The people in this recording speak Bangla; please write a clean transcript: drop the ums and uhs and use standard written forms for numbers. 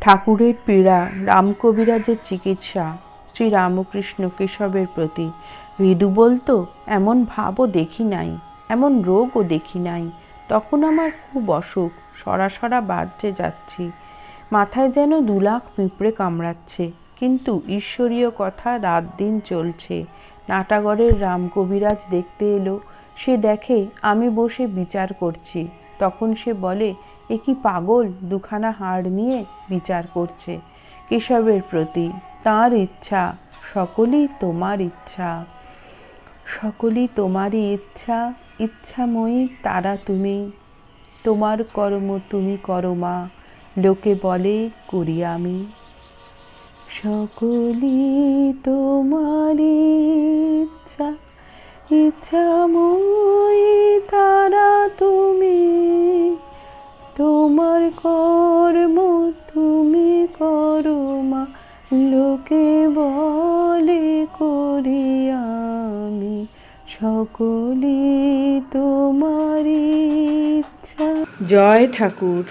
ঠাকুরের পীড়া, রামকবিরাজের চিকিৎসা, শ্রীরামকৃষ্ণ কেশবের প্রতি। হৃদু বলতো, এমন ভাবও দেখি নাই, এমন রোগও দেখি নাই। তখন আমার খুব অসুখ, সরাসরা বাড়তে যাচ্ছি, মাথায় যেন 2 লাখ পিঁপড়ে কামড়াচ্ছে, কিন্তু ঈশ্বরীয় কথা রাত দিন চলছে। নাটাগড়ের রামকবিরাজ দেখতে এলো। সে দেখে আমি বসে বিচার করছি। তখন সে বলে, এ কি পাগল 2খানা হাড় নিয়ে বিচার করছে। কেশবের প্রতি, তাঁর ইচ্ছা, সকলই তোমার ইচ্ছা, সকলই তোমারই ইচ্ছা, ইচ্ছাময়ী তারা তুমি, তোমার কর্ম তুমি করো মা, লোকে বলে করি আমি। সকলই তোমারই ইচ্ছা, ইচ্ছাময়ী তারা তুমি, তোমার কর্ম তুমি করো মা, লোকে বলে করি আমি। সকলই তোমারই ইচ্ছা। জয় ঠাকুর।